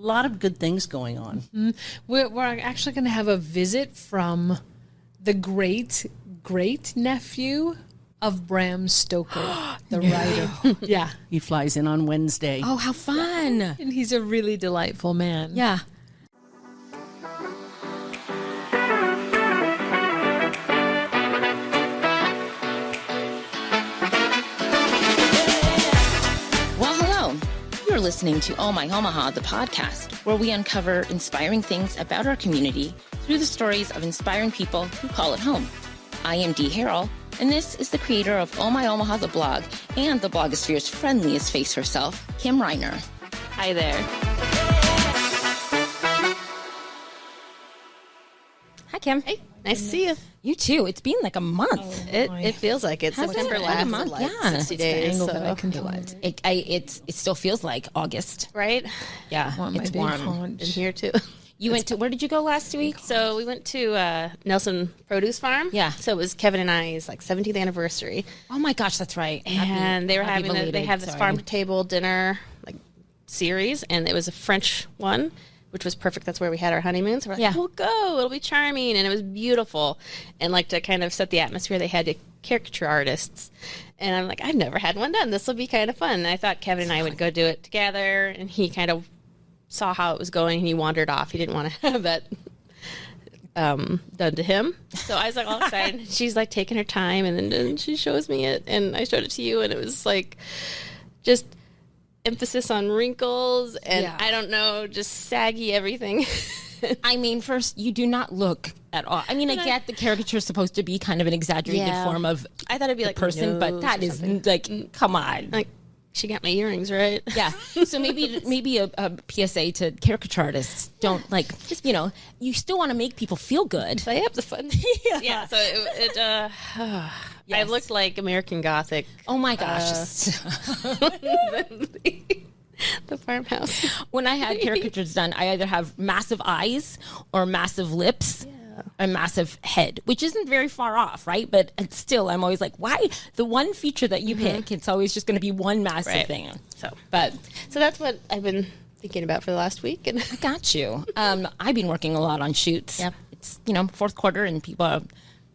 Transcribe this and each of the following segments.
lot of good things going on. Mm-hmm. We're actually going to have a visit from the great-great-nephew of Bram Stoker, the writer. Yeah. He flies in on Wednesday. Oh, how fun. And he's a really delightful man. Yeah. You're listening to Oh My Omaha, the podcast, where we uncover inspiring things about our community through the stories of inspiring people who call it home. I am Dee Harrell, and this is the creator of Oh My Omaha, the blog, and the blogosphere's friendliest face herself, Kim Reiner. Hi there. Hi, Kim. Hey, nice to see you. You too. It's been like a month. It feels like it. September lasted month? like Yeah. 60 days. angle So. that I can tolerate. It still feels like August. Right? Yeah, it's warm. In here too. You went to, where did you go last week? So we went to Nelson Produce Farm. Yeah. So it was Kevin and I's like 17th anniversary. Oh my gosh, that's right. And they were having they had this farm to table dinner like series, and it was a French one, which was perfect. That's where we had our honeymoon. So we're like, we'll go. It'll be charming. And it was beautiful. And like to kind of set the atmosphere, they had caricature artists. And I'm like, I've never had one done. This will be kind of fun. And I thought Kevin and I would go do it together. And he kind of saw how it was going, and he wandered off. He didn't want to have that done to him. So I was like all excited. She's like taking her time, and then she shows me it. And I showed it to you, and it was like just emphasis on wrinkles and I don't know, just saggy everything. I mean, first, you do not look at all. I mean, I get the caricature is supposed to be kind of an exaggerated form of I thought it'd be like person, but that is like, come on. Like, she got my earrings right. Yeah. So maybe a PSA to caricature artists. Don't just, you still want to make people feel good. So I have the fun. Yeah. So I looked like American Gothic. Oh my gosh. The farmhouse. When I had caricatures done, I either have massive eyes or massive lips. A massive head, which isn't very far off, right? But still, I'm always like, why the one feature that you pick? It's always just going to be one massive thing. So that's what I've been thinking about for the last week. And I got you. I've been working a lot on shoots. Yep. It's fourth quarter, and people are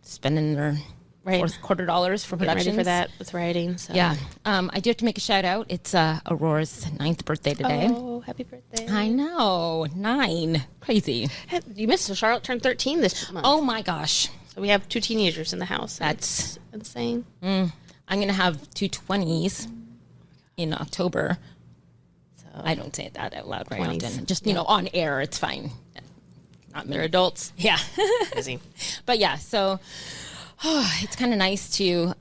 spending their fourth quarter dollars for productions. Ready for that with writing. So. Yeah. I do have to make a shout out. It's Aurora's 9th birthday today. Oh, happy birthday. I know. 9. Crazy. You missed it. Charlotte turned 13 this month. Oh my gosh. So we have 2 teenagers in the house. That's insane. I'm going to have 2 20s in October. So I don't say that out loud very often. Just, on air, it's fine. Not me. They're adults. Yeah. Busy. But yeah, so... it's kind of nice to,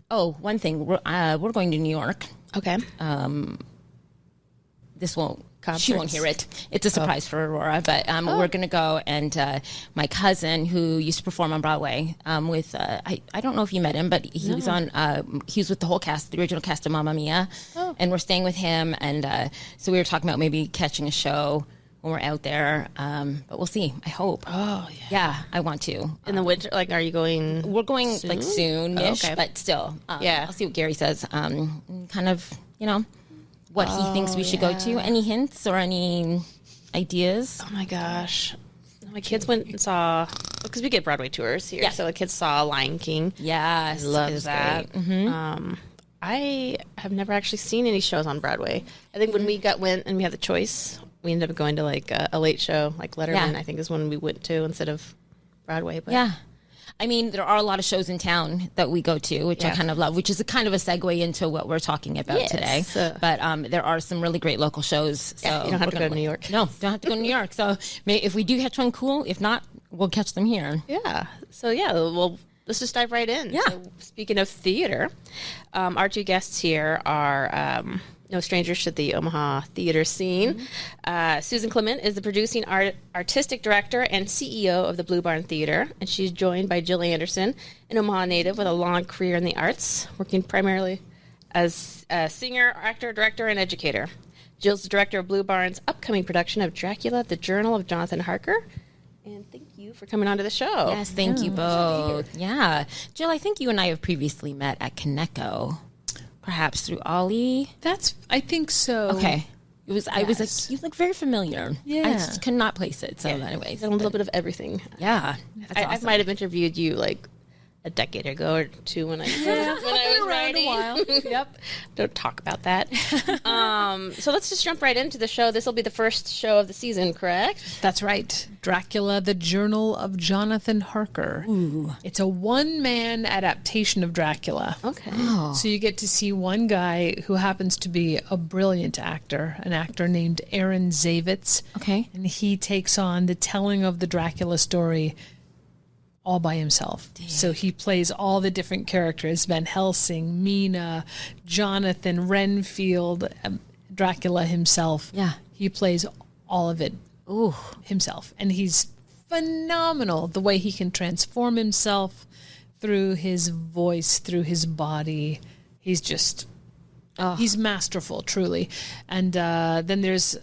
one thing, we're going to New York. Okay. She won't hear it. It's a surprise for Aurora, but we're going to go, and my cousin who used to perform on Broadway with, I don't know if you met him, but he was he was with the whole cast, the original cast of Mamma Mia, and we're staying with him, and so we were talking about maybe catching a show when we're out there, but we'll see. I hope. Oh, yeah. Yeah, I want to. In the winter, are you going? We're going soon? Soon-ish, but still. I'll see what Gary says. Kind of, what he thinks we should go to. Any hints or any ideas? Oh, my gosh. My kids went and saw, because we get Broadway tours here, so the kids saw Lion King. Yes. Loves that. Mm-hmm. I have never actually seen any shows on Broadway. I think when we went and we had the choice, we ended up going to like a late show, like Letterman, I think is one we went to instead of Broadway. But. Yeah. I mean, there are a lot of shows in town that we go to, which I kind of love, which is a kind of a segue into what we're talking about today. But there are some really great local shows. So you don't have to go to New York. No, don't have to go to New York. So if we do catch one, cool. If not, we'll catch them here. Yeah. So, well, let's just dive right in. Yeah. So, speaking of theater, our 2 guests here are no strangers to the Omaha theater scene. Susan Clement is the producing artistic director and CEO of the Bluebarn Theater, and she's joined by Jill Anderson, an Omaha native with a long career in the arts, working primarily as a singer, actor, director, and educator. Jill's the director of Bluebarn's upcoming production of Dracula, the Journal of Jonathan Harker. And thank you for coming onto the show. Yes, thank you both. Yeah. Jill, I think you and I have previously met at Kaneko. Perhaps through Ollie? I think so. Okay. It was. I was like, you look very familiar. Yeah. I just could not place it. So, anyways, a little bit of everything. Yeah, I might have interviewed you like a decade ago or two when I was writing. A while. Yep. Don't talk about that. So let's just jump right into the show. This will be the first show of the season, correct? That's right. Dracula, the Journal of Jonathan Harker. Ooh. It's a one-man adaptation of Dracula. Okay. Oh. So you get to see one guy who happens to be a brilliant actor, an actor named Aaron Zavitz. Okay. And he takes on the telling of the Dracula story all by himself. Damn. So he plays all the different characters, Van Helsing, Mina, Jonathan, Renfield, Dracula himself. Yeah. He plays all of it himself. And he's phenomenal the way he can transform himself through his voice, through his body. He's just, he's masterful, truly. And then there's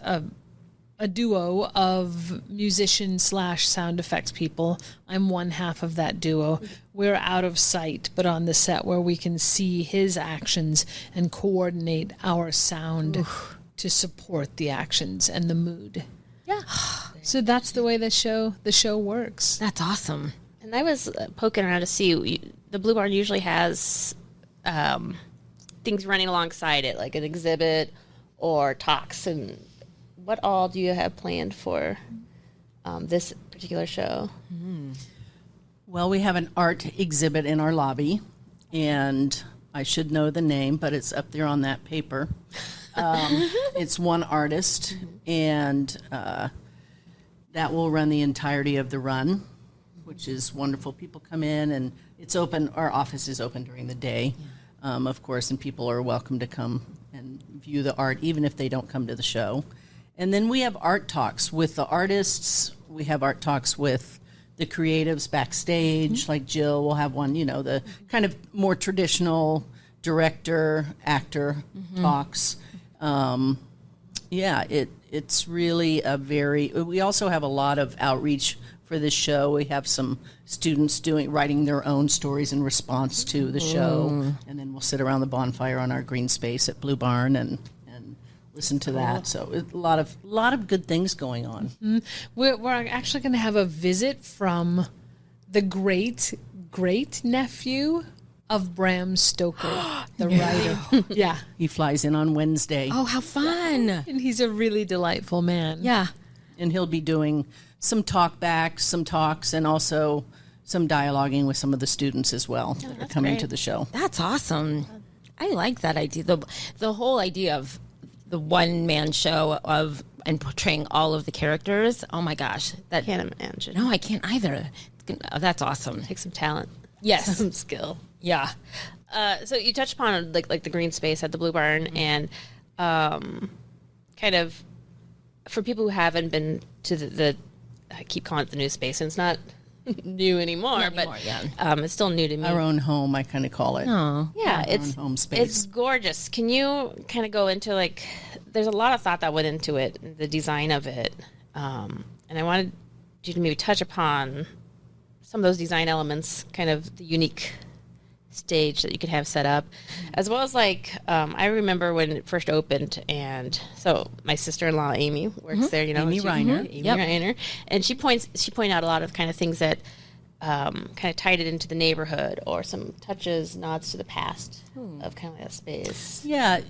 a duo of musicians / sound effects people. I'm one half of that duo. We're out of sight, but on the set where we can see his actions and coordinate our sound to support the actions and the mood. Yeah. So that's the way the show works. That's awesome. And I was poking around to see, the Bluebarn usually has things running alongside it, like an exhibit or talks. And what all do you have planned for this particular show? Well, we have an art exhibit in our lobby, and I should know the name, but it's up there on that paper. It's one artist, and that will run the entirety of the run, which is wonderful. People come in, and it's open. Our office is open during the day, of course, and people are welcome to come and view the art, even if they don't come to the show. And then we have art talks with the artists. We have art talks with the creatives backstage, like Jill will have one, the kind of more traditional director, actor talks. It's really we also have a lot of outreach for this show. We have some students writing their own stories in response to the show. And then we'll sit around the bonfire on our green space at Bluebarn and listen to that. So a lot of good things going on. Mm-hmm. We're actually going to have a visit from the great nephew of Bram Stoker, the writer. Yeah, he flies in on Wednesday. Oh, how fun! And he's a really delightful man. Yeah, and he'll be doing some talks, and also some dialoguing with some of the students as well that are coming to the show. That's awesome. I like that idea. The whole idea of the one-man show and portraying all of the characters. Oh my gosh, that can't imagine. No, I can't either. That's awesome. Take some talent. Yes, some skill. Yeah. So you touched upon like the green space at the Bluebarn, and kind of for people who haven't been to the I keep calling it the new space, and it's not new anymore, but it's still new to me. Our own home, I kind of call it. Oh, yeah, our own home space. It's gorgeous. Can you kind of go into there's a lot of thought that went into it, the design of it, and I wanted you to maybe touch upon some of those design elements, kind of the unique stage that you could have set up, as well as I remember when it first opened, and so my sister-in-law Amy works there, Amy Reiner. Amy Reiner, and she pointed out a lot of kind of things that kind of tied it into the neighborhood, or some touches, nods to the past of kind of that space. Yeah,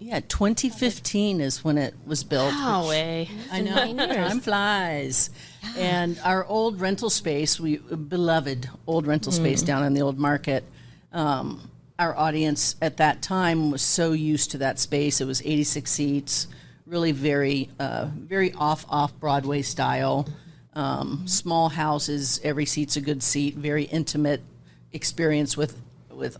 2015 is when it was built. Oh, way. I know. Time flies. Yeah. And our old rental space, beloved old rental space down in the old market, our audience at that time was so used to that space. It was 86 seats, really very off-Broadway style. Small houses, every seat's a good seat, very intimate experience with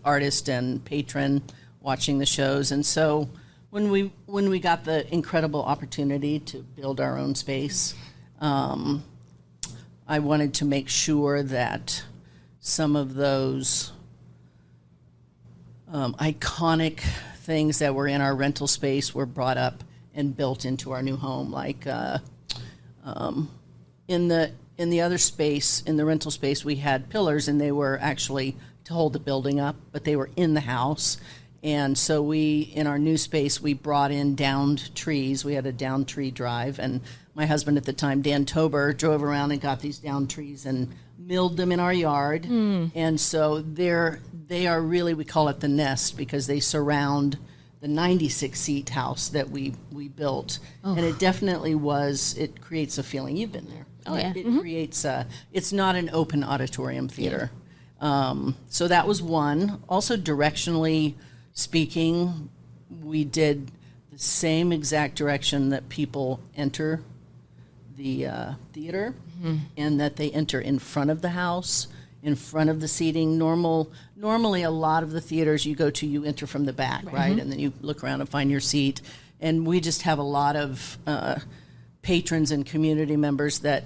artist and patron watching the shows. And so when we got the incredible opportunity to build our own space, I wanted to make sure that some of those iconic things that were in our rental space were brought up and built into our new home. Like in the other space, in the rental space, we had pillars, and they were actually to hold the building up, but they were in the house. And so we, in our new space, we brought in downed trees. We had a downed tree drive, and my husband at the time, Dan Tober, drove around and got these downed trees and milled them in our yard. And so they are really, we call it the nest, because they surround the 96-seat house that we built. And it definitely it creates a feeling. You've been there. Oh, yeah. It creates it's not an open auditorium theater. So that was one. Also, directionally speaking, we did the same exact direction that people enter the theater, and that they enter in front of the house, in front of the seating. Normally, a lot of the theaters you go to, you enter from the back, right? And then you look around and find your seat. And we just have a lot of patrons and community members that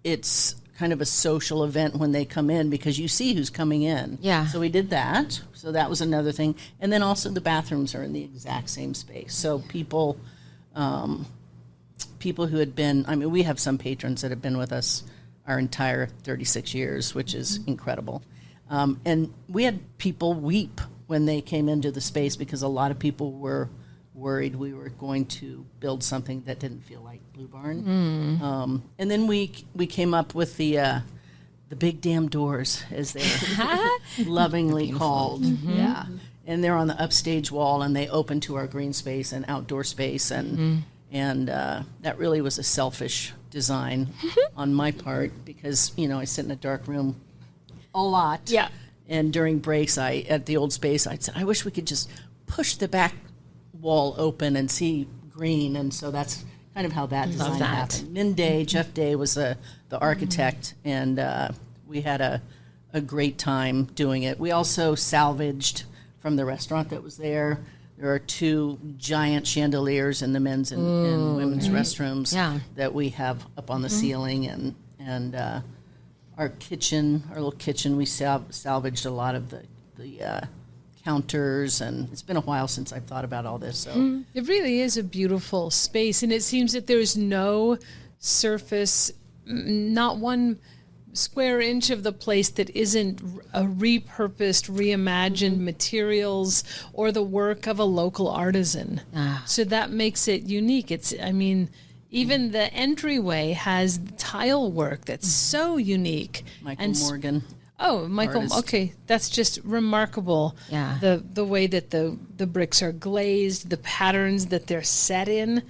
it's kind of a social event when they come in, because you see who's coming in. Yeah. So we did that. So that was another thing. And then also the bathrooms are in the exact same space. So people who had been, I mean, we have some patrons that have been with us our entire 36 years, which is incredible. And we had people weep when they came into the space, because a lot of people were worried we were going to build something that didn't feel like Bluebarn. And then we came up with the big damn doors, as they're lovingly called. Yeah. And they're on the upstage wall, and they open to our green space and outdoor space. And that really was a selfish design on my part, because, I sit in a dark room a lot. Yeah. And during breaks, at the old space, I said, I wish we could just push the back wall open and see green. And so that's kind of how that design happened. Min Day, Jeff Day was the architect, and we had a great time doing it. We also salvaged from the restaurant that was there. There are 2 giant chandeliers in the men's and women's restrooms that we have up on the ceiling, and our little kitchen, we salvaged a lot of the counters, and it's been a while since I've thought about all this. So it really is a beautiful space, and it seems that there's no surface, not one square inch of the place that isn't a repurposed, reimagined materials or the work of a local artisan. So that makes it unique. Even the entryway has tile work that's so unique. Michael Morgan. Oh, Michael. Artist. Okay, that's just remarkable. Yeah. The way that the bricks are glazed, the patterns that they're set in.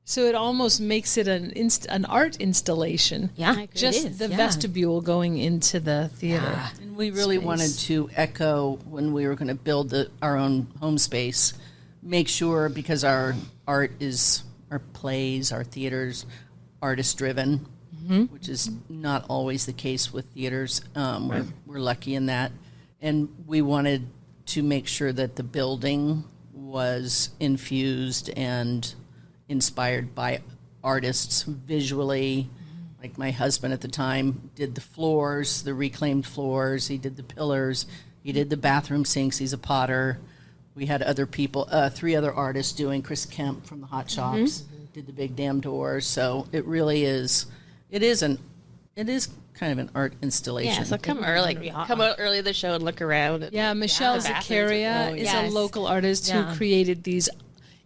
So it almost makes it an art installation. Yeah, just the vestibule going into the theater. Yeah. And we really wanted to echo, when we were going to build our own home space, make sure, because our art is, our plays, our theaters, artist-driven, which is not always the case with theaters. We're lucky in that. And we wanted to make sure that the building was infused and inspired by artists visually. Like my husband at the time did the floors, the reclaimed floors. He did the pillars. He did the bathroom sinks. He's a potter. We had other people, 3 other artists doing. Chris Kemp from the Hot Shops did the big damn doors. So it really is. It is kind of an art installation. Yeah, so come out early to the show and look around. Michelle Zaccaria is a local artist who created these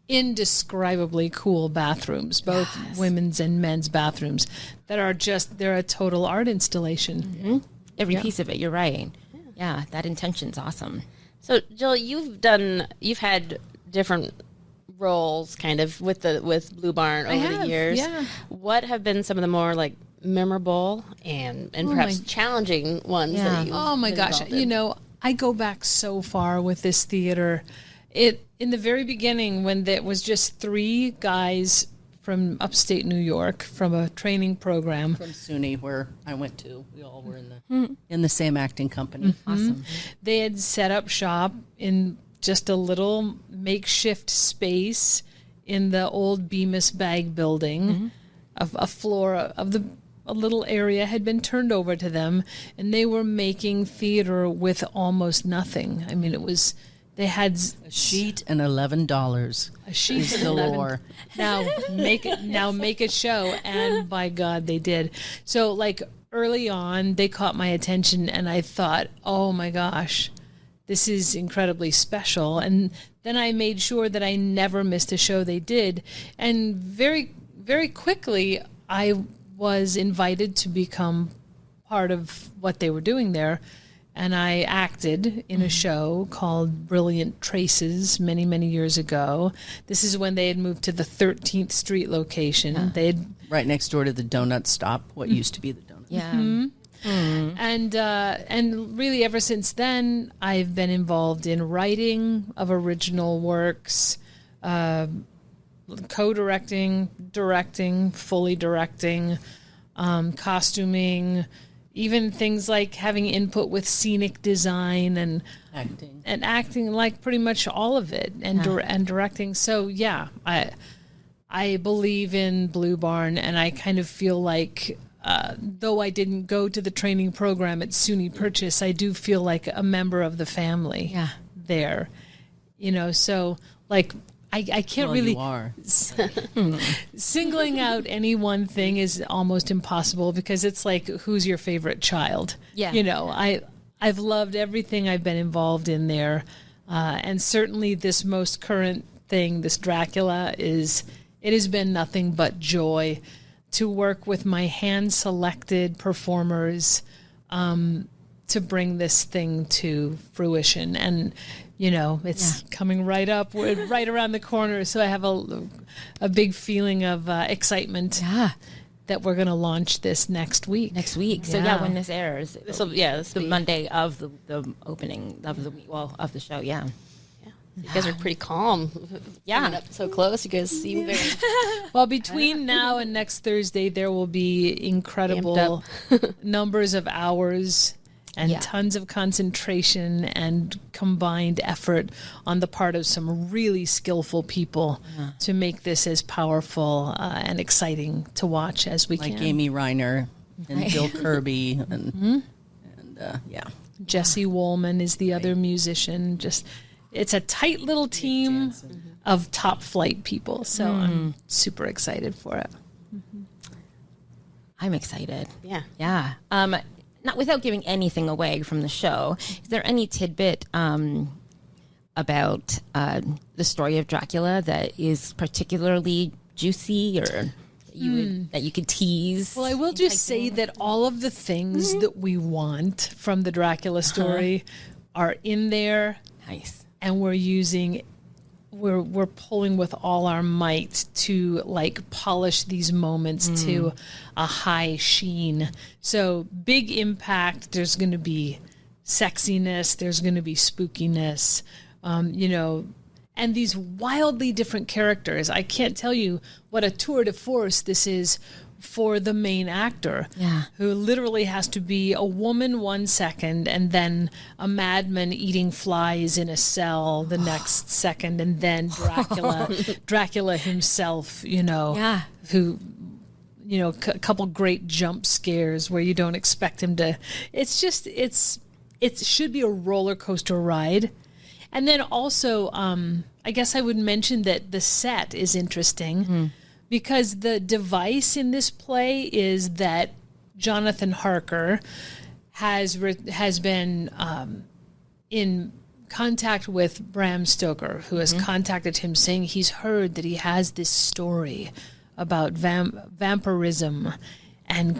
indescribably cool bathrooms, both women's and men's bathrooms, that are they're a total art installation. Every piece of it, you're right. Yeah, that intention's awesome. So Jill, you've had different roles kind of with Bluebarn over the years. Yeah. What have been some of the more like memorable and perhaps challenging ones that you've Oh my gosh, I go back so far with this theater. In the very beginning, when there was just 3 guys from upstate New York from a training program. From SUNY, where I went to. We all were in the same acting company. Awesome. They had set up shop in just a little makeshift space in the old Bemis Bag building. A floor of a little area had been turned over to them, and they were making theater with almost nothing. I mean, they had a sheet and $11. A sheet and $11. Now make it show, and by God, they did. So, like, early on, they caught my attention, and I thought, oh my gosh, this is incredibly special. And then I made sure that I never missed a show they did. And very, very quickly, I was invited to become part of what they were doing there. And I acted in a show called Brilliant Traces many, many years ago. This is when they had moved to the 13th Street location. They had right next door to the donut stop, what used to be the donut. Yeah. And really ever since then, I've been involved in writing of original works, co-directing, directing, fully directing, costuming, even things like having input with scenic design and acting, like pretty much all of it, and and directing. So yeah, I believe in Bluebarn, and I kind of feel like though I didn't go to the training program at SUNY Purchase, I do feel like a member of the family there. You know, so like I can't really. You are. Singling out any one thing is almost impossible, because it's like, who's your favorite child? Yeah. You know, I've loved everything I've been involved in there, and certainly this most current thing, this Dracula, it has been nothing but joy to work with my hand-selected performers to bring this thing to fruition. And you know, it's coming right up, right around the corner. So I have a big feeling of excitement that we're going to launch this next week. So when this airs, this the Monday of the opening of the week, of the show. Yeah. You guys are pretty calm. Coming up so close. You guys seem very well. Between now and next Thursday, there will be incredible numbers of hours and tons of concentration and combined effort on the part of some really skillful people to make this as powerful and exciting to watch as we can. Like Amy Reiner and Bill Kirby and Jesse Woolman is the other musician. Just, it's a tight little team of top flight people. So I'm super excited for it. I'm excited. Yeah. Yeah. Not without giving anything away from the show, is there any tidbit about the story of Dracula that is particularly juicy or that you could tease? Well, I will just say that all of the things that we want from the Dracula story are in there. Nice. And we're pulling with all our might to like polish these moments to a high sheen. So big impact. There's going to be sexiness. There's going to be spookiness. You know, and these wildly different characters. I can't tell you what a tour de force this is for the main actor, who literally has to be a woman 1 second and then a madman eating flies in a cell the next second, and then Dracula himself, you know, who, you know, a couple great jump scares where you don't expect him to. It's just, it should be a roller coaster ride. And then also, I guess I would mention that the set is interesting. Because the device in this play is that Jonathan Harker has been in contact with Bram Stoker, who has contacted him saying he's heard that he has this story about vampirism, and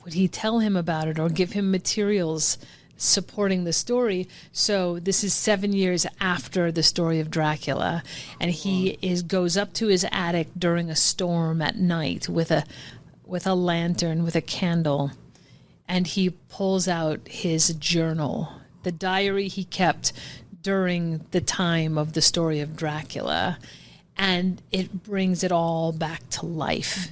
would he tell him about it or give him materials supporting the story. So this is 7 years after the story of Dracula, and he goes up to his attic during a storm at night with a lantern, with a candle, and he pulls out his journal, the diary he kept during the time of the story of Dracula, and it brings it all back to life.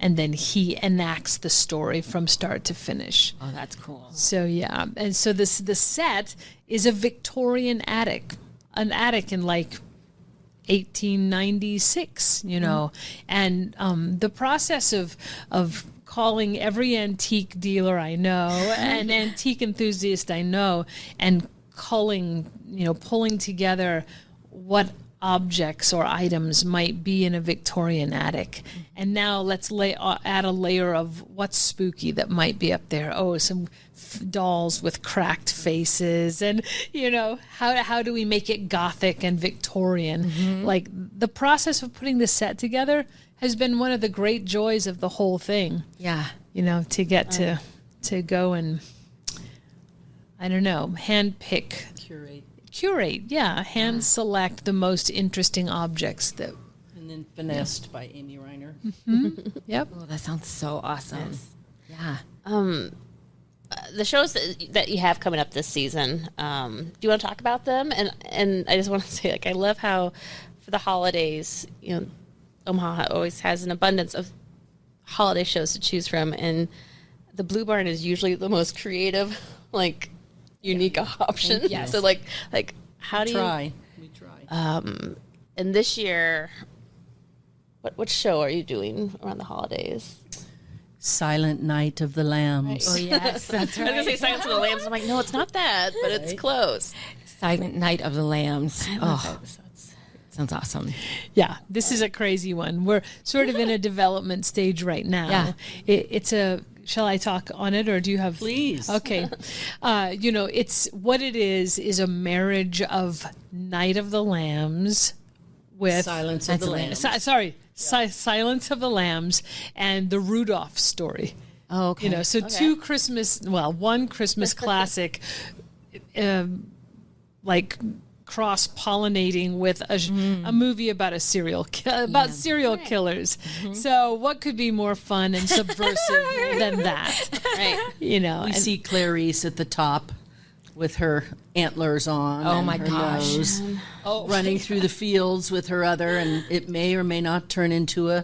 And then he enacts the story from start to finish. Oh, that's cool. So, yeah. And so the set is a Victorian attic, an attic in like 1896, you know. And the process of calling every antique dealer I know, an antique enthusiast I know, and pulling together what objects or items might be in a Victorian attic. And now let's add a layer of what's spooky that might be up there. Oh, some dolls with cracked faces. And, how do we make it Gothic and Victorian? Like, the process of putting the set together has been one of the great joys of the whole thing. Yeah. To get to go and, I don't know, hand pick. Curate, yeah. Hand select the most interesting objects that. And then Finessed by Amy Reiner. Yep. Oh, that sounds so awesome. Yes. The shows that you have coming up this season, do you want to talk about them? And I just want to say, I love how for the holidays, Omaha always has an abundance of holiday shows to choose from, and the Bluebarn is usually the most creative, unique option. Yes. So how do you? We try. And this year, what show are you doing around the holidays? Silent Night of the Lambs. Oh, yes, that's I was going to say Silence of the Lambs. I'm like, no, it's not that, but it's close. Silent Night of the Lambs. Oh, sounds awesome. Yeah, this is a crazy one. We're sort of in a development stage right now. Yeah. It's a. Shall I talk on it, or do you have? Please. Okay. It's what it is a marriage of Night of the Lambs with Silence of the Lambs. Silence of the Lambs and the Rudolph story. Oh, okay. One Christmas classic, cross-pollinating with a movie about serial killers. So what could be more fun and subversive than that? Right. We see Clarice at the top with her antlers on. Oh, and my her gosh. nose, running through the fields with her other, and it may or may not turn into a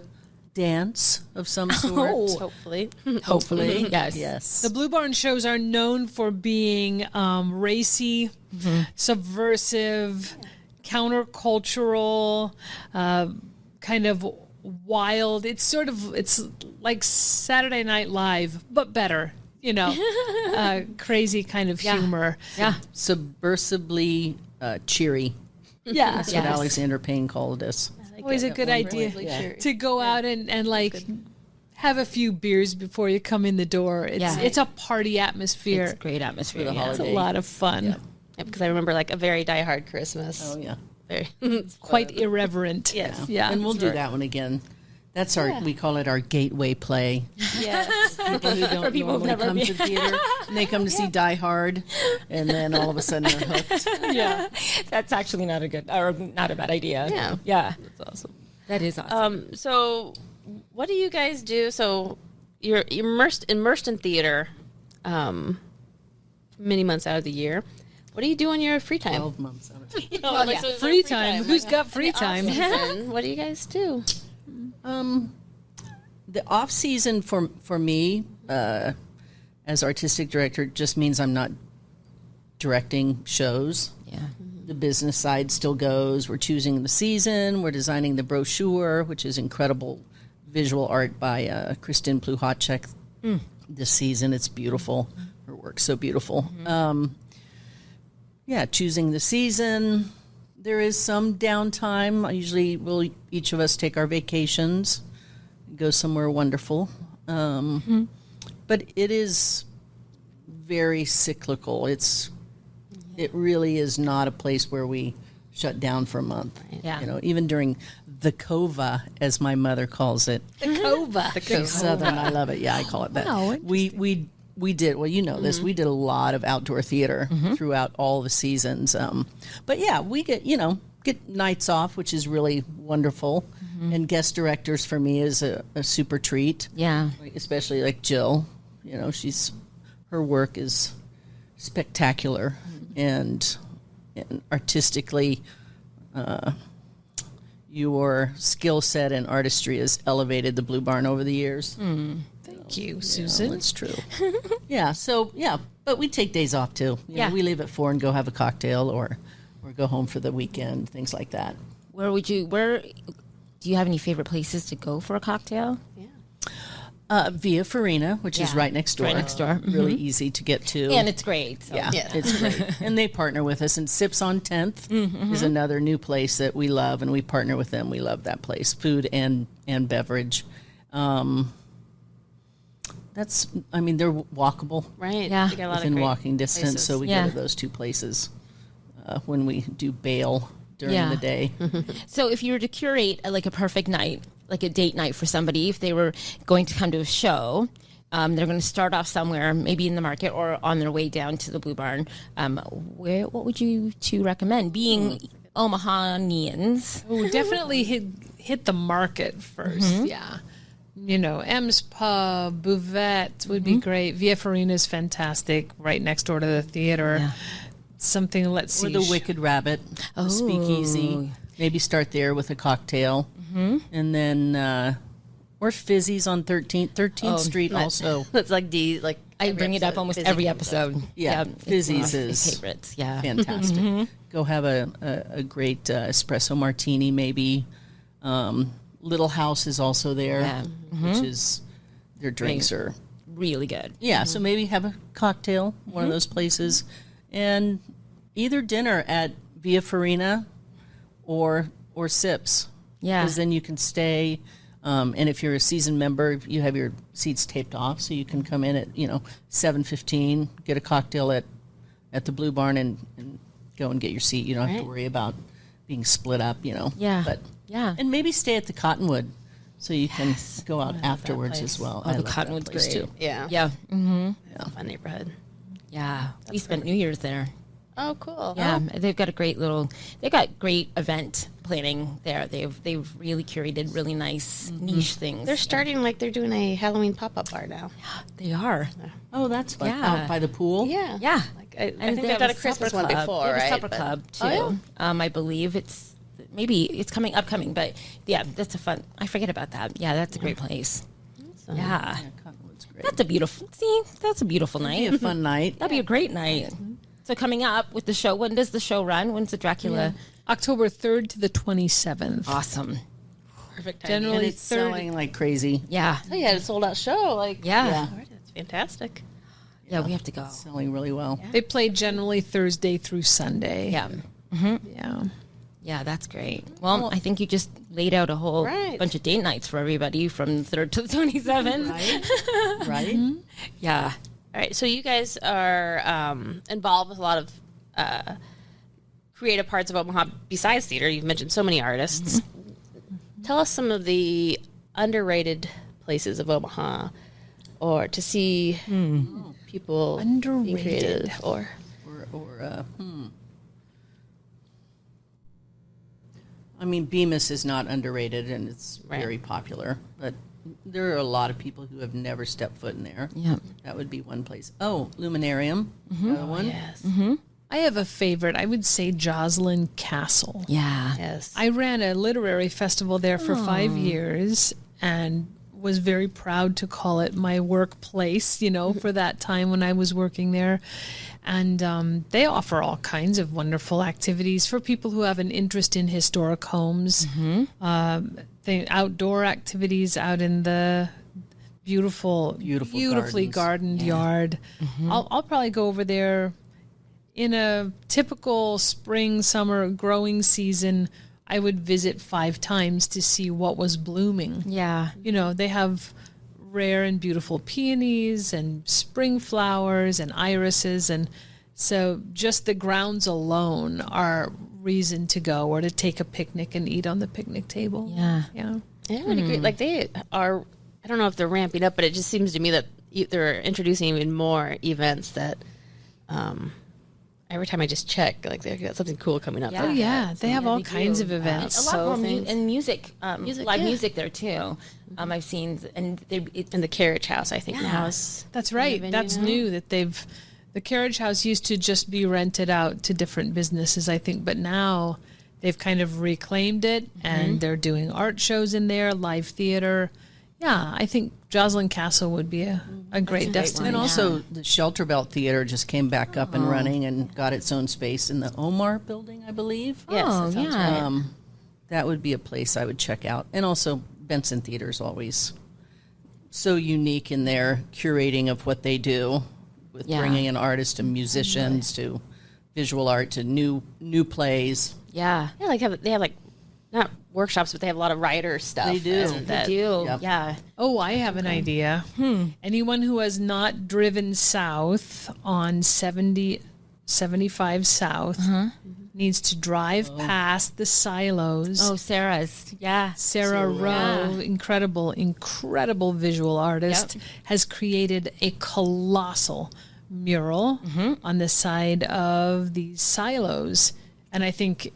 dance of some sort. Hopefully. Hopefully. Yes. The Bluebarn shows are known for being racy, subversive, countercultural, kind of wild. It's like Saturday Night Live, but better. Crazy kind of humor. Yeah. Subversively cheery. Yeah. That's what Alexander Payne called us. Always a good idea to go out and have a few beers before you come in the door. It's a party atmosphere. It's a great atmosphere. For the It's holiday. a lot of fun. Yeah, because I remember a very diehard Christmas. Oh, yeah. Very. Quite irreverent. Yes. Yeah. And we'll do that one again. That's we call it our gateway play. Yes. People who don't normally come to theater, and they come to see Die Hard, and then all of a sudden they're hooked. Yeah. That's actually not a bad idea. Yeah. Yeah. That's awesome. That is awesome. So what do you guys do? So you're immersed in theater many months out of the year. What do you do on your free time? 12 months out of it. So Free time. Who's got free time? Off-season, what do you guys do? The off season for me, as artistic director, just means I'm not directing shows. Yeah. The business side still goes. We're choosing the season. We're designing the brochure, which is incredible visual art by Kristin Pluhacek this season. It's beautiful. Her work's so beautiful. Choosing the season. There is some downtime. Usually each of us take our vacations, go somewhere wonderful. But it is very cyclical. It really is not a place where we shut down for a month. Yeah. Even during the Cova, as my mother calls it. The Cova. Southern, I love it. Yeah, I call it that. Wow, we did, well, this, we did a lot of outdoor theater throughout all the seasons. But yeah, we get nights off, which is really wonderful. And guest directors for me is a super treat. Yeah. Especially like Jill. Her work is spectacular and artistically, your skill set and artistry has elevated the Bluebarn over the years. Thank you, Susan. It's true. But we take days off too. We leave at 4 and go have a cocktail or go home for the weekend, things like that. Where do you have any favorite places to go for a cocktail? Yeah. Via Farina, which is right next door. Right next door. Really easy to get to. And it's great. So. Yeah, it's great. And they partner with us. And Sips on 10th is another new place that we love, and we partner with them. We love that place, food and beverage. They're walkable. Right. Yeah. We got a lot of Within great walking distance, places. so we go to those two places when we do bail during the day. So if you were to curate a perfect night, like a date night for somebody, if they were going to come to a show, they're going to start off somewhere, maybe in the market or on their way down to the Bluebarn. What would you two recommend? Being Omahanians. Oh, definitely hit the market first. Yeah. M's Pub, Buvette would be great. Via Farina is fantastic, right next door to the theater. Yeah. Something, let's see. Or the Wicked Rabbit, the Speakeasy. Maybe start there with a cocktail. And then, or Fizzy's on 13th Street also. It's like I bring it up almost every episode. Yeah, Fizzy's is favorites. Yeah, fantastic. Go have a great espresso martini, maybe. Little House is also there, which is their drinks are really good. Yeah, so maybe have a cocktail, one of those places, and either dinner at Via Farina or Sips. Yeah, because then you can stay. And if you're a season member, you have your seats taped off, so you can come in at 7:15, get a cocktail at the Bluebarn, and go and get your seat. You don't have to worry about being split up. Yeah, but and maybe stay at the Cottonwood, so you can go out afterwards as well. Oh, the Cottonwood's great too. Yeah, yeah, It's a fun neighborhood. Yeah, we spent New Year's there. Oh, cool. Yeah, they've got great event planning there. They've really curated really nice niche things. They're starting they're doing a Halloween pop-up bar now. They are. Oh, that's fun. Out by the pool? Yeah. Yeah. I think they've done a Christmas one before, they have right? a supper club too. Oh, yeah. I believe it's upcoming, but yeah, that's a fun. I forget about that. Yeah, that's a great place. Awesome. Yeah. Cottonwood's great. That's a beautiful night. That'd be a fun night. That'd be a great night. So coming up with the show, when does the show run? When's the Dracula? October 3rd to the 27th. Awesome. Perfect time. Generally, And it's selling like crazy. Yeah. Oh, yeah, it's a sold-out show. Yeah. That's fantastic. Yeah, we have to go. It's selling really well. They play generally Thursday through Sunday. Yeah. Yeah. Yeah, that's great. Well, I think you just laid out a whole bunch of date nights for everybody from the 3rd to the 27th. Right? Yeah. All right, so you guys are involved with a lot of creative parts of Omaha besides theater. You've mentioned so many artists. Tell us some of the underrated places of Omaha, or to see people being creative, or I mean, Bemis is not underrated, and it's very popular, but there are a lot of people who have never stepped foot in there. Yeah. That would be one place. Oh, Luminarium, another one. yes, I have a favorite. I would say Joslyn Castle. Yeah. yes. I ran a literary festival there for 5 years and was very proud to call it my workplace, for that time when I was working there. And they offer all kinds of wonderful activities for people who have an interest in historic homes. Outdoor activities out in the beautifully gardened yard. I'll probably go over there in a typical spring, summer growing season. I would visit 5 times to see what was blooming. Yeah. They have rare and beautiful peonies and spring flowers and irises, and so just the grounds alone are reason to go, or to take a picnic and eat on the picnic table. Yeah. I would agree. They are, I don't know if they're ramping up, but it just seems to me that they're introducing even more events that every time I just check, they've got something cool coming up. Yeah. Oh, yeah. They have all kinds of events. A lot more and music, live music there too. I've seen, and in the Carriage House, I think now is. That's right. That's new that the Carriage House used to just be rented out to different businesses, I think, but now they've kind of reclaimed it, and they're doing art shows in there, live theater. Yeah, I think Joslyn Castle would be a great destination. And also the Shelter Belt Theater just came back up and running and got its own space in the Omar building, I believe. Yes, that sounds right. That would be a place I would check out. And also Benson Theater is always so unique in their curating of what they do, with bringing in artists to musicians to visual art to new plays. Yeah. Yeah, they have like not workshops, but they have a lot of writer stuff. They do. They do. Yep. Yeah. Oh, I have an idea. Anyone who has not driven south on 75 South needs to drive past the silos. Oh, Sarah's. Yeah. Sarah Rowe, incredible visual artist, has created a colossal mural on the side of these silos. And I think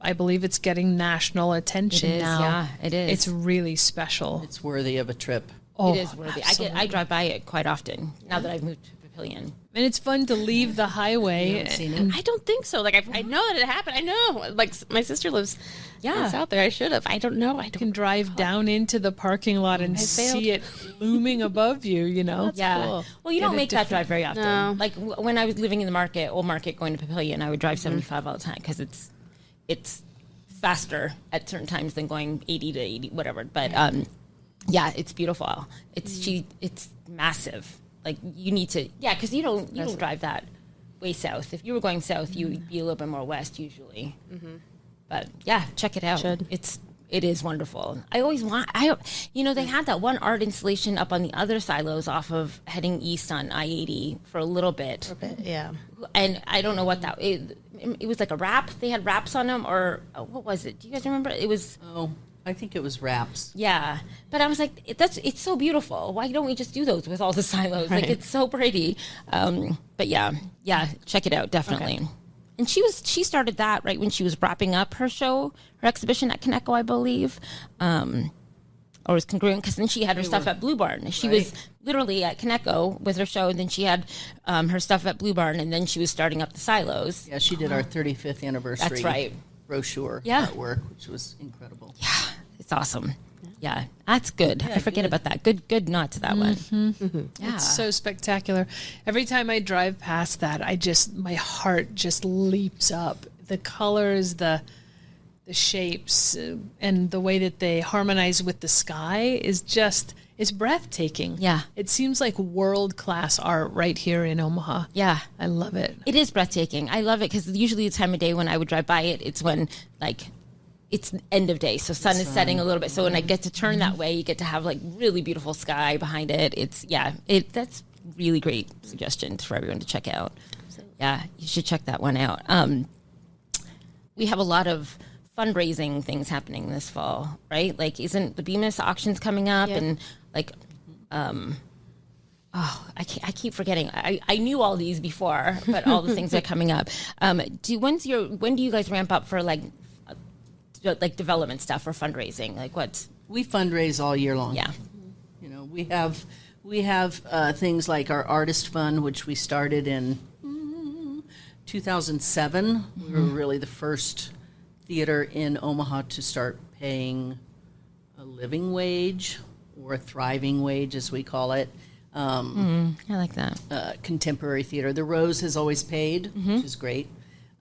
I believe it's getting national attention now. Yeah, it is. It's really special. It's worthy of a trip. Oh, It is worthy. I drive by it quite often now that I've moved to Papillion. And it's fun to leave the highway. I don't think so. Like I know that it happened. I know. Like my sister lives out there. I should have. I don't know. I Can drive down into the parking lot and see it looming above you, That's cool. Well, you don't make that drive very often. No. Like when I was living in the old market, going to Papillion, I would drive 75 all the time because it's faster at certain times than going 80 to 80, whatever. But it's beautiful. It's massive. Like you need to, because you don't drive that way south. If you were going south, you would be a little bit more west usually. But check it out. It is wonderful. I always they had that one art installation up on the other silos off of heading east on I-80 for a little bit. Yeah. And I don't know what it was like a wrap. They had wraps on them, or what was it? Do you guys remember? It was. Oh, I think it was wraps. Yeah, but I was like, it's so beautiful. Why don't we just do those with all the silos? Right. Like it's so pretty. But check it out definitely. Okay. And she started that right when she was wrapping up her exhibition at Kaneko, I believe. Or was congruent because then she had her stuff at Bluebarn. She was literally at Kaneko with her show, and then she had her stuff at Bluebarn, and then she was starting up the silos. Yeah, she did our 35th anniversary. That's right. Brochure artwork, which was incredible. Yeah, it's awesome. Yeah, that's good. I forget about that. Good nod to that one. Yeah. It's so spectacular. Every time I drive past that, my heart just leaps up. The colors, the shapes, and the way that they harmonize with the sky is breathtaking. Yeah. It seems like world-class art right here in Omaha. Yeah. I love it. It is breathtaking. I love it because usually the time of day when I would drive by it, it's when it's end of day. So sun is setting a little bit. So when I get to turn that way, you get to have really beautiful sky behind it. That's really great suggestion for everyone to check out. Yeah, you should check that one out. We have a lot of fundraising things happening this fall, right? Like, isn't the Bemis auctions coming up? Yeah. And I keep forgetting. I knew all these before, but all the things are coming up. When do you guys ramp up for like development stuff or fundraising? Like what? We fundraise all year long. Yeah. We have things like our artist fund, which we started in 2007. We were really the first theater in Omaha to start paying a living wage, or a thriving wage, as we call it. I like that. Contemporary theater. The Rose has always paid, which is great.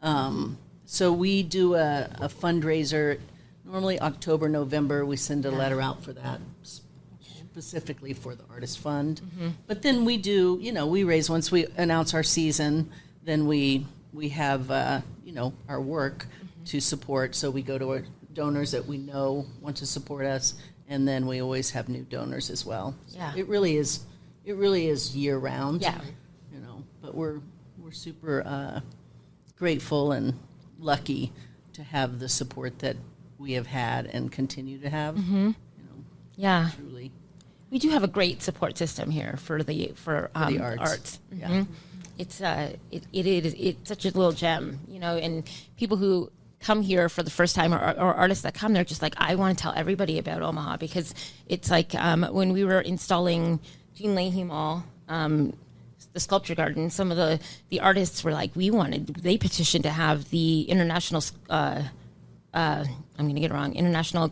So we do a fundraiser, normally October, November. We send a letter out for that, specifically for the Artist Fund. But then we do, we raise, once we announce our season, then we have, our work to support. So we go to our donors that we know want to support us, and then we always have new donors as well. So Yeah. it really is year round. Yeah. But we're super grateful and lucky to have the support that we have had and continue to have. Yeah. Truly. We do have a great support system here for the arts. Yeah. It's such a little gem, and people who come here for the first time, or artists that come, they're just like, I want to tell everybody about Omaha, because it's like when we were installing Jean Leahy Mall, the sculpture garden, some of the artists were like, they petitioned to have the international, I'm going to get it wrong, international,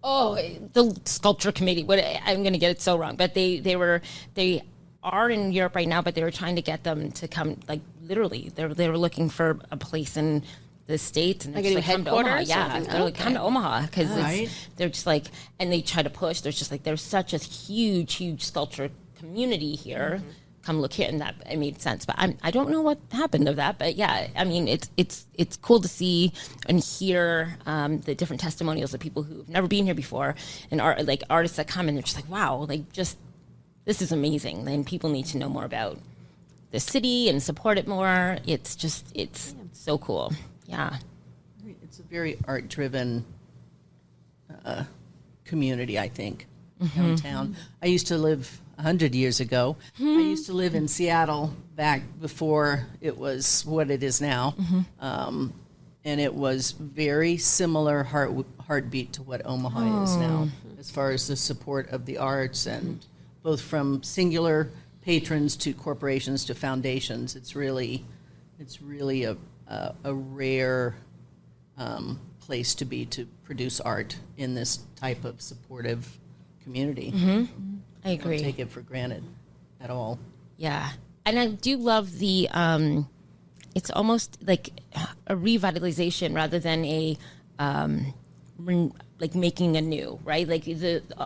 the sculpture committee, I'm going to get it so wrong, but they are in Europe right now, but they were trying to get them to come, like literally, they were looking for a place in the States, and Like they're a just like, come to Omaha. headquarters? Yeah, they're like, come to Omaha, because Right. they're just like, and they try to push. There's just like, there's such a huge sculpture community here. Come look here, and that it made sense. But I don't know what happened of that. But yeah, I mean, it's cool to see and hear the different testimonials of people who've never been here before, and like artists that come and they're just like, wow, like just this is amazing, and people need to know more about the city and support it more. It's just it's so cool. Yeah, It's a very art-driven community, I think, downtown. I used to live 100 years ago. I used to live in Seattle back before it was what it is now. And it was very similar heartbeat to what Omaha is now, as far as the support of the arts, and both from singular patrons to corporations to foundations. It's really a rare place to be, to produce art in this type of supportive community. I agree. Don't take it for granted at all. Yeah. And I do love the, it's almost like a revitalization rather than a, like making anew, right? Like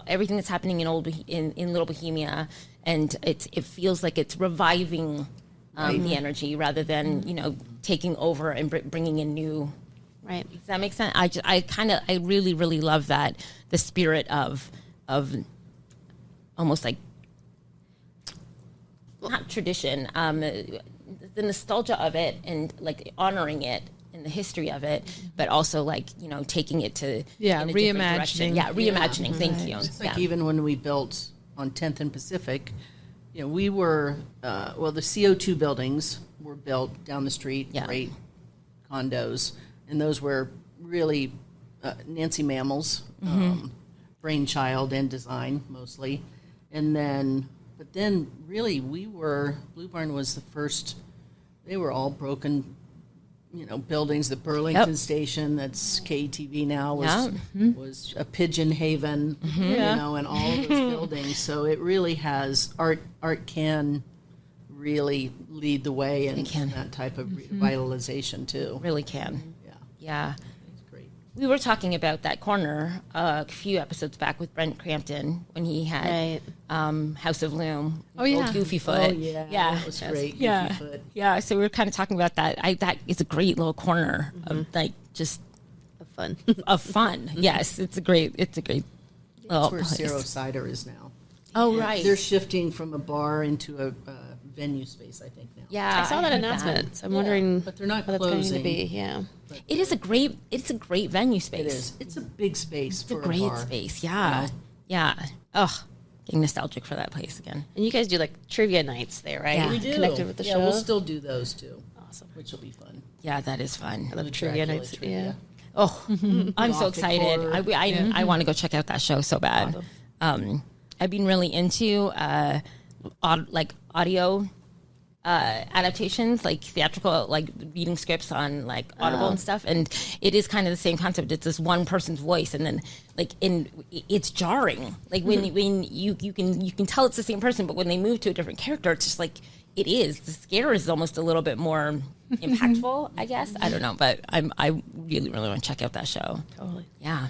everything that's happening in Little Bohemia, and it feels like it's reviving the energy rather than, taking over and bringing in new. Right. Does that make sense? I really, really love that, the spirit of almost like, not tradition, the nostalgia of it, and like honoring it and the history of it, but also like, taking it to in a different direction. Yeah, reimagining. Thank you. It's like even when we built on 10th and Pacific, we were, the CO2 buildings were built down the street, great condos, and those were really Nancy Mammell's brainchild and design mostly. But then really Bluebarn was the first, they were all broken, buildings. The Burlington station, that's KTV now, was a pigeon haven, and all of those buildings. So it really has, art can really lead the way in that type of revitalization too. Really can. Yeah. It's great. We were talking about that corner a few episodes back with Brent Crampton when he had House of Loom. Old Goofy Foot. Oh, yeah. That was great. Yeah. Goofy Foot. Yeah. So we were kind of talking about that. That is a great little corner of like just Fun. of fun. Yes, it's a great little That's where place. Zero Cider is now. Oh, right. They're shifting from a bar into a venue space, I think, now. Yeah, I saw that heard announcement. So I'm wondering But they're not what that's going to closing. be. Yeah. It's a great venue space. It is. It's a big space It's a for great bar. space. Yeah. Yeah. Ugh. Getting nostalgic for that place again. And you guys do like trivia nights there, right? Yeah. We do. Connected with the show. We'll still do those too. Awesome. Which will be fun. Yeah, that is fun. I love The trivia Dracula nights. trivia. Yeah. Oh, I'm so Gothic excited. horror. I want to go check out that show so bad. I've been really into audio adaptations, like theatrical, like reading scripts on like Audible and stuff, and it is kind of the same concept. It's this one person's voice, and then like it's jarring. Like when you can tell it's the same person, but when they move to a different character, it's just like it is. The scare is almost a little bit more impactful, I guess. I don't know, but I really want to check out that show. Totally. Yeah.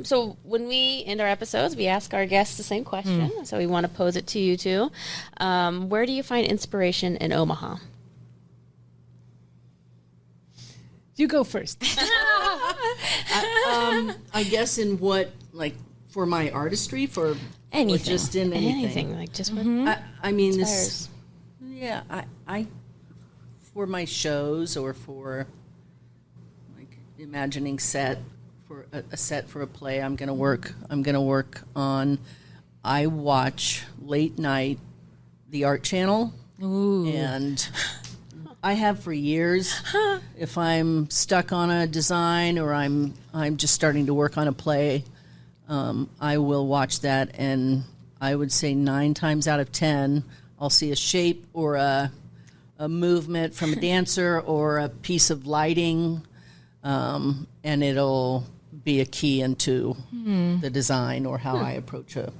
So when we end our episodes, we ask our guests the same question. So we want to pose it to you too. Where do you find inspiration in Omaha? You go first. I guess in what, like, for my artistry, for Anything. or just in anything. Like just what I mean, inspires? I for my shows or for like imagining set for a set for a play I'm gonna work on. I watch late night the Art Channel, and I have for years. If I'm stuck on a design or I'm just starting to work on a play, I will watch that, and I would say 9 times out of 10, I'll see a shape or a movement from a dancer or a piece of lighting, and it'll be a key into the design or how I approach a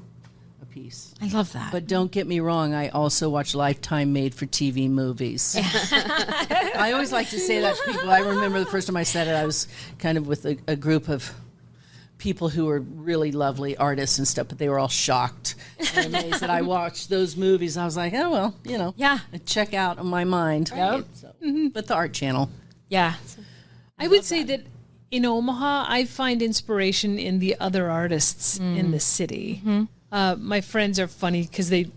piece. I love that. But don't get me wrong, I also watch Lifetime made-for-TV movies. I always like to say that to people. I remember the first time I said it, I was kind of with a group of people who were really lovely artists and stuff, but they were all shocked and amazed that I watched those movies. I was like, oh, well, you know, check out on my mind. Yep. So, but the Art Channel. Yeah. I would say that in Omaha, I find inspiration in the other artists in the city. My friends are funny because they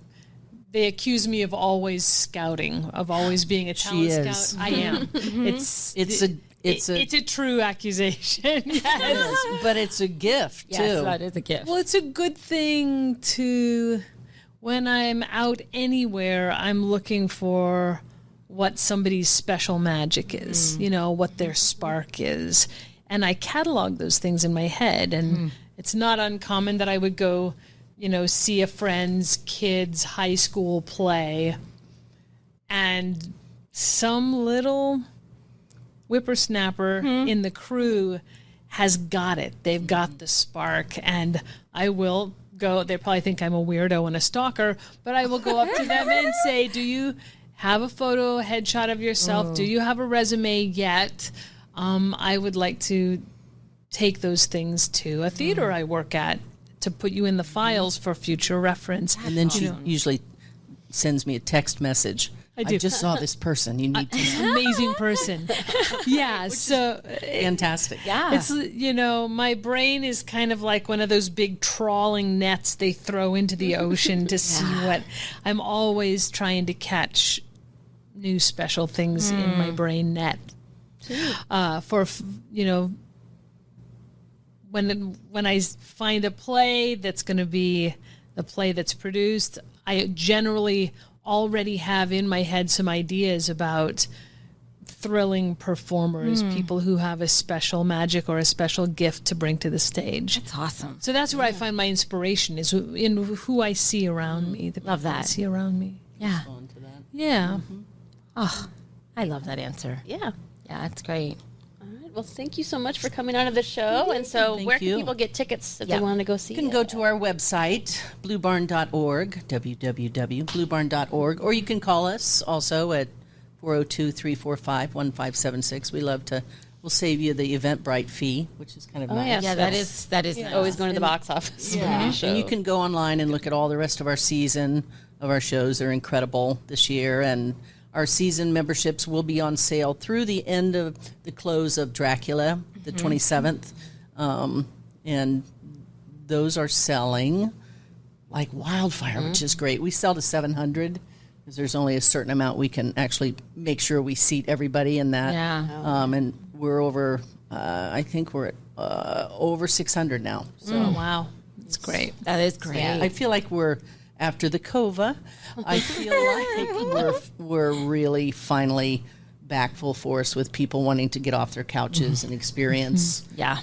accuse me of always scouting, of always being a talent scout. I am. It's a true accusation. Yes. But it's a gift, too. Yes, that is a gift. Well, it's a good thing to, when I'm out anywhere, I'm looking for what somebody's special magic is, you know, what their spark is. And I catalog those things in my head. And it's not uncommon that I would go, you know, see a friend's kid's high school play and some little whippersnapper in the crew has got it. They've got the spark. And I will go, they probably think I'm a weirdo and a stalker, but I will go up to them and say, do you have a photo, a headshot of yourself? Do you have a resume yet? I would like to take those things to a theater I work at to put you in the files for future reference. And then she usually sends me a text message. I just saw this person. You need to know. Amazing person. Yeah, so fantastic. Yeah. It's, you know, my brain is kind of like one of those big trawling nets they throw into the ocean to see what. I'm always trying to catch new special things in my brain net. For, you know, when I find a play that's going to be the play that's produced, I generally already have in my head some ideas about thrilling performers, people who have a special magic or a special gift to bring to the stage. That's awesome. So that's where I find my inspiration is in who I see around me. The Love people I that. see around me. Yeah. Yeah. Oh, I love that answer. Yeah. Yeah, that's great. All right. Well, thank you so much for coming on to the show. And so Thank where you. can people get tickets if they want to go see You can it? go to our website, bluebarn.org, www.bluebarn.org, or you can call us also at 402-345-1576. We'll save you the Eventbrite fee, which is kind of nice. yes. Yeah, that is nice. Always going to the box office. Yeah. And you can go online and look at all the rest of our season of our shows. They're incredible this year, and our season memberships will be on sale through the end of the close of Dracula, the 27th, and those are selling like wildfire, which is great. We sell to 700 because there's only a certain amount we can actually make sure we seat everybody in that. Yeah. And we're over, I think we're at over 600 now. So Oh, wow. That's great. That is great. I feel like we're after the COVA. I feel like we're really finally back full force with people wanting to get off their couches and experience, Yeah.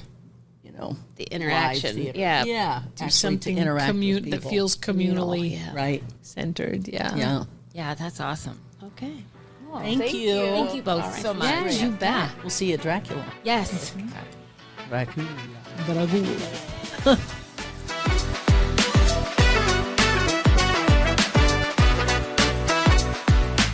you know, The interaction. live theater. Yeah. Yeah. Do actually something to interact with that people. feels communally right. centered. Yeah. Yeah. Yeah, that's awesome. Okay. Thank you. Thank you both so much. Yeah, you bet. We'll see you at Dracula. Yes. Dracula.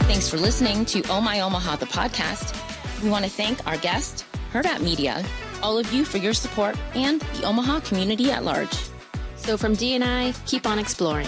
Thanks for listening to Oh My Omaha, the podcast. We want to thank our guest, Hurrdat Media, all of you for your support, and the Omaha community at large. So from Dee and I, keep on exploring.